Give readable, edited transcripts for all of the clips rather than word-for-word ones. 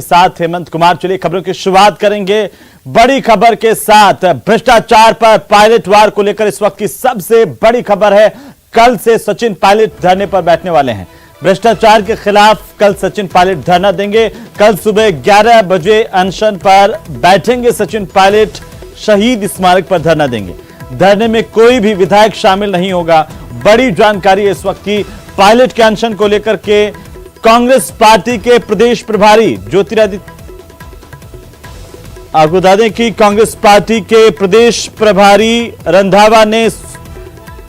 साथ हेमंत कुमार। चलिए खबरों की शुरुआत करेंगे बड़ी खबर के साथ। भ्रष्टाचार पर पायलट वार को लेकर इस वक्त की सबसे बड़ी खबर है। कल से सचिन पायलट धरने पर बैठने वाले हैं। भ्रष्टाचार के खिलाफ कल सचिन पायलट धरना देंगे। कल सुबह 11 बजे अनशन पर बैठेंगे सचिन पायलट। शहीद स्मारक पर धरना देंगे। धरने में कोई भी विधायक शामिल नहीं होगा। बड़ी जानकारी इस वक्त की पायलट के अनशन को लेकर के कांग्रेस पार्टी के प्रदेश प्रभारी ज्योतिरादित्य, आपको बता दें कि कांग्रेस पार्टी के प्रदेश प्रभारी रंधावा ने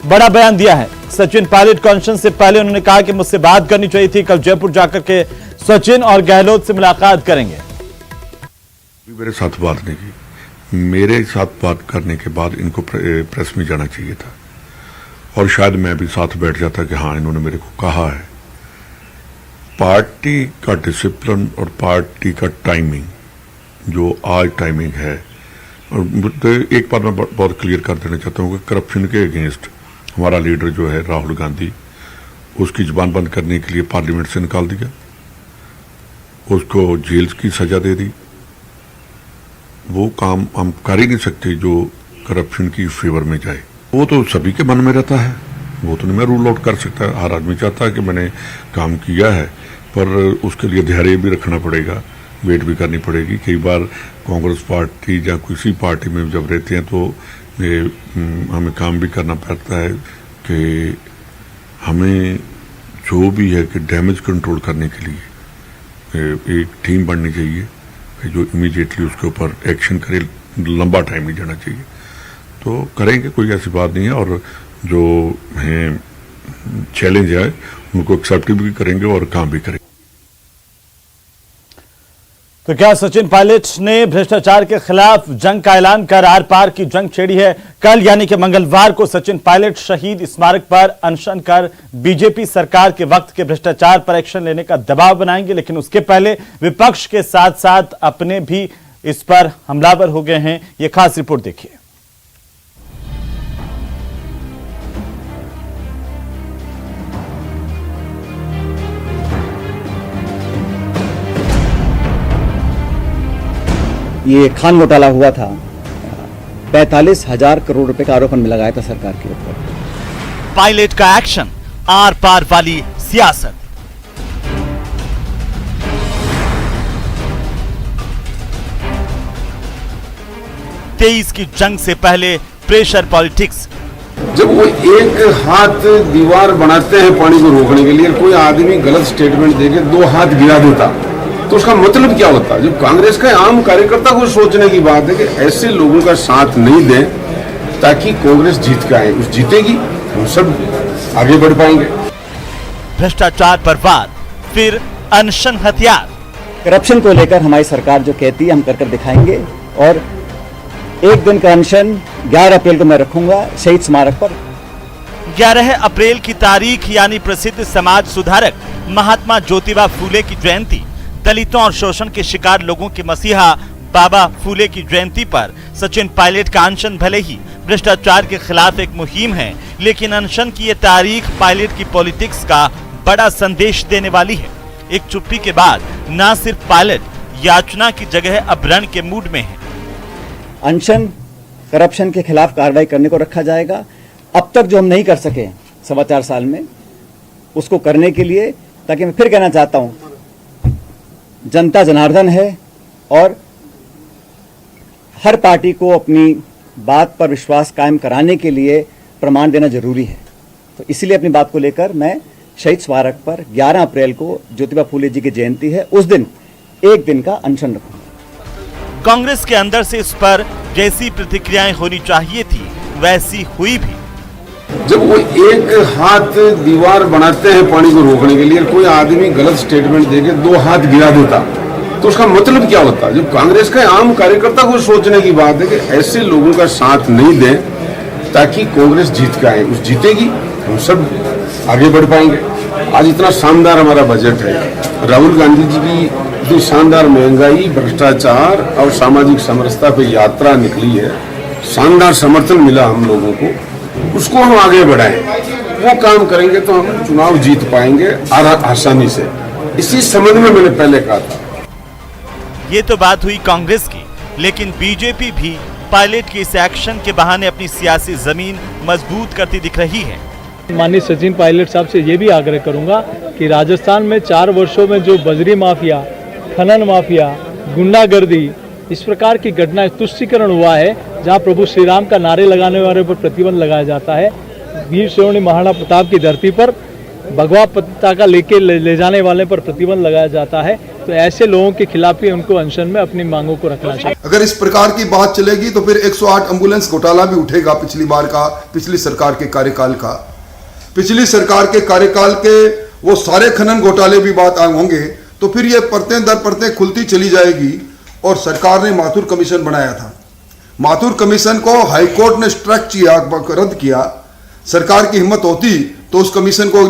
बड़ा बयान दिया है। सचिन पायलट को अनशन से पहले उन्होंने कहा कि मुझसे बात करनी चाहिए थी। कल जयपुर जाकर के सचिन और गहलोत से मुलाकात करेंगे। मेरे साथ बात नहीं की। मेरे साथ बात करने के बाद इनको प्रेस में जाना चाहिए था और शायद मैं भी साथ बैठ जाता कि हाँ इन्होंने मेरे को कहा है। पार्टी का डिसिप्लिन और पार्टी का टाइमिंग, जो आज टाइमिंग है, और तो एक बात मैं बहुत क्लियर कर देना चाहता हूँ कि करप्शन के अगेंस्ट हमारा लीडर जो है राहुल गांधी, उसकी जुबान बंद करने के लिए पार्लियामेंट से निकाल दिया, उसको जेल की सजा दे दी। वो काम हम कर ही नहीं सकते जो करप्शन की फेवर में जाए। वो तो सभी के मन में रहता है, वो तो नहीं मैं रूल आउट कर सकता। हर आदमी चाहता है कि मैंने काम किया है, पर उसके लिए धैर्य भी रखना पड़ेगा, वेट भी करनी पड़ेगी। कई बार कांग्रेस पार्टी या किसी पार्टी में जब रहते हैं तो हमें काम भी करना पड़ता है कि हमें जो भी है कि डैमेज कंट्रोल करने के लिए एक टीम बननी चाहिए जो इमीडिएटली उसके ऊपर एक्शन करे। लंबा टाइम नहीं जाना चाहिए, तो करेंगे, कोई ऐसी बात नहीं है। और जो है चैलेंज है उनको एक्सेप्ट भी करेंगे और काम भी करेंगे। तो क्या सचिन पायलट ने भ्रष्टाचार के खिलाफ जंग का ऐलान कर आर पार की जंग छेड़ी है? कल यानी कि मंगलवार को सचिन पायलट शहीद स्मारक पर अनशन कर बीजेपी सरकार के वक्त के भ्रष्टाचार पर एक्शन लेने का दबाव बनाएंगे। लेकिन उसके पहले विपक्ष के साथ साथ अपने भी इस पर हमलावर हो गए हैं। यह खास रिपोर्ट देखिए। ये खान घोटाला हुआ था, 45,000 करोड़ रुपए का आरोप में लगाया था सरकार के ऊपर। पायलट का एक्शन, आर पार वाली सियासत। तेईस की जंग से पहले प्रेशर पॉलिटिक्स। जब वो एक हाथ दीवार बनाते हैं पानी को रोकने के लिए, कोई आदमी गलत स्टेटमेंट देके 2 हाथ गिरा देता तो उसका मतलब क्या होता? जब कांग्रेस का आम कार्यकर्ता को सोचने की बात है कि ऐसे लोगों का साथ नहीं दें ताकि कांग्रेस जीत के आए, उस जीतेगी, हम सब आगे बढ़ पाएंगे। भ्रष्टाचार पर वार, फिर अनशन हथियार। करप्शन को लेकर हमारी सरकार जो कहती है हम कर दिखाएंगे। और एक दिन का अनशन 11 अप्रैल को मैं रखूंगा शहीद स्मारक पर। 11 अप्रैल की तारीख यानी प्रसिद्ध समाज सुधारक महात्मा ज्योतिबा फूले की जयंती। दलितों और शोषण के शिकार लोगों के मसीहा बाबा फूले की जयंती पर सचिन पायलट का अनशन भले ही भ्रष्टाचार के खिलाफ एक मुहिम है, लेकिन अनशन की ये तारीख पायलट की पॉलिटिक्स का बड़ा संदेश देने वाली है। एक चुप्पी के बाद न सिर्फ पायलट याचना की जगह अब रण के मूड में है। अनशन करप्शन के खिलाफ कार्रवाई करने को रखा जाएगा। अब तक जो हम नहीं कर सके 4.25 साल में, उसको करने के लिए, ताकि मैं फिर कहना चाहता हूं, जनता जनार्दन है और हर पार्टी को अपनी बात पर विश्वास कायम कराने के लिए प्रमाण देना जरूरी है। तो इसलिए अपनी बात को लेकर मैं शहीद स्मारक पर 11 अप्रैल को ज्योतिबा फूले जी की जयंती है, उस दिन एक दिन का अनशन रखूंगा। कांग्रेस के अंदर से इस पर जैसी प्रतिक्रियाएं होनी चाहिए थी वैसी हुई भी। जब वो एक हाथ दीवार बनाते हैं पानी को रोकने के लिए, कोई आदमी गलत स्टेटमेंट देके 2 हाथ गिरा देता तो उसका मतलब क्या होता? जब कांग्रेस का आम कार्यकर्ता को सोचने की बात है कि ऐसे लोगों का साथ नहीं दें ताकि कांग्रेस जीत के आए, उस जीतेगी, हम सब आगे बढ़ पाएंगे। आज इतना शानदार हमारा बजट है। राहुल गांधी जी की इतनी शानदार महंगाई, भ्रष्टाचार और सामाजिक समरसता पे यात्रा निकली है, शानदार समर्थन मिला हम लोगों को, उसको हम आगे बढ़ाएं। वो काम करेंगे तो हम चुनाव जीत पाएंगे आसानी से। इसी संबंध में मैंने पहले कहा था। ये तो बात हुई कांग्रेस की, लेकिन बीजेपी भी पायलट के इस एक्शन के बहाने अपनी सियासी जमीन मजबूत करती दिख रही है। माननीय सचिन पायलट साहब से ये भी आग्रह करूंगा कि राजस्थान में 4 वर्षों में जो बजरी माफिया, खनन माफिया, गुंडागर्दी, इस प्रकार की घटना तुष्टीकरण हुआ है, जहां प्रभु श्री राम का नारे लगाने वाले पर प्रतिबंध लगाया जाता है, वीर शिरोमणि महाराणा प्रताप की धरती पर भगवा पताका लेके ले जाने वाले पर प्रतिबंध लगाया जाता है, तो ऐसे लोगों के खिलाफ ही उनको अनशन में अपनी मांगों को रखना चाहिए। अगर इस प्रकार की बात चलेगी तो फिर 108 एम्बुलेंस घोटाला भी उठेगा पिछली सरकार के कार्यकाल का। पिछली सरकार के कार्यकाल के वो सारे खनन घोटाले भी बात होंगे, तो फिर ये परतें दर परतें खुलती चली जाएगी। और सरकार ने माथुर कमीशन बनाया था, माथुर कमीशन को हाईकोर्ट ने स्ट्राइक किया, रद्द किया। सरकार की हिम्मत होती तो उस कमीशन को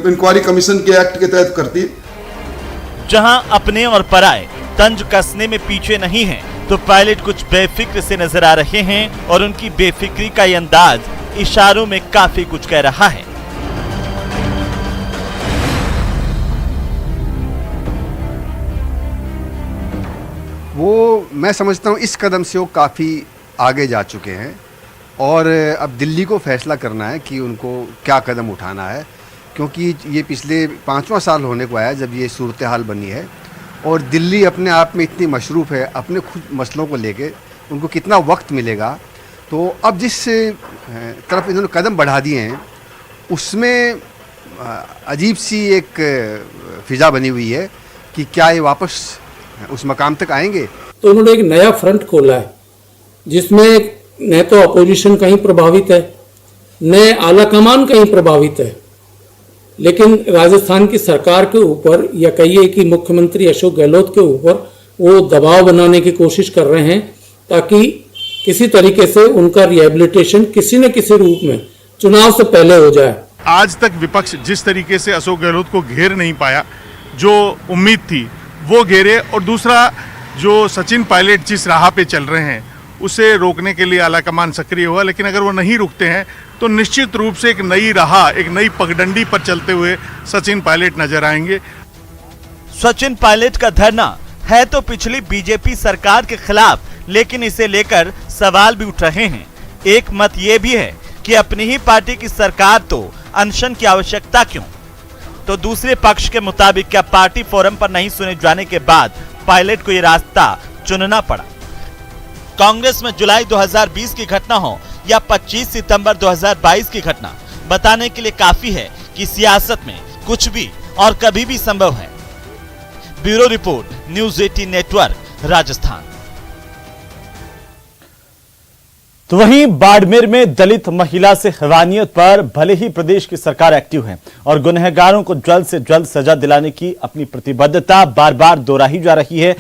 इंक्वायरी कमीशन के एक्ट के तहत करती। जहां अपने और पराए तंज कसने में पीछे नहीं हैं, तो पायलट कुछ बेफिक्र से नजर आ रहे हैं और उनकी बेफिक्री का ये अंदाज इशारों में काफी कुछ कह रहा है। वो मैं समझता हूँ इस कदम से वो काफ़ी आगे जा चुके हैं और अब दिल्ली को फैसला करना है कि उनको क्या कदम उठाना है, क्योंकि ये पिछले 5वां साल होने को आया जब ये सूरत हाल बनी है और दिल्ली अपने आप में इतनी मशरूफ़ है अपने खुद मसलों को लेके, उनको कितना वक्त मिलेगा। तो अब जिस तरफ इन्होंने कदम बढ़ा दिए हैं उसमें अजीब सी एक फिजा बनी हुई है कि क्या ये वापस उस मकाम तक आएंगे। तो उन्होंने एक नया फ्रंट खोला है जिसमें न तो अपोजिशन कहीं प्रभावित है, न आला कमान कहीं प्रभावित है, लेकिन राजस्थान की सरकार के ऊपर या कहिए कि मुख्यमंत्री अशोक गहलोत के ऊपर वो दबाव बनाने की कोशिश कर रहे हैं ताकि किसी तरीके से उनका रिहेबिलिटेशन किसी न किसी रूप में चुनाव से पहले हो जाए। आज तक विपक्ष जिस तरीके से अशोक गहलोत को घेर नहीं पाया, जो उम्मीद थी वो घेरे, और दूसरा जो सचिन पायलट जिस राह पे चल रहे हैं उसे रोकने के लिए आलाकमान सक्रिय हुआ, लेकिन अगर वो नहीं रुकते हैं तो निश्चित रूप से एक नई राह, एक नई पगडंडी पर चलते हुए सचिन पायलट नजर आएंगे। सचिन पायलट का धरना है तो पिछली बीजेपी सरकार के खिलाफ, लेकिन इसे लेकर सवाल भी उठ रहे हैं। एक मत ये भी है कि अपनी ही पार्टी की सरकार तो अनशन की आवश्यकता क्यों, तो दूसरे पक्ष के मुताबिक क्या पार्टी फोरम पर नहीं सुने जाने के बाद पायलट को यह रास्ता चुनना पड़ा। कांग्रेस में जुलाई 2020 की घटना हो या 25 सितंबर 2022 की घटना, बताने के लिए काफी है कि सियासत में कुछ भी और कभी भी संभव है। Bureau report, news 18 network, Rajasthan. तो वहीं बाड़मेर में दलित महिला से हैवानियत पर भले ही प्रदेश की सरकार एक्टिव है और गुनहगारों को जल्द से जल्द सजा दिलाने की अपनी प्रतिबद्धता बार बार दोहराई जा रही है,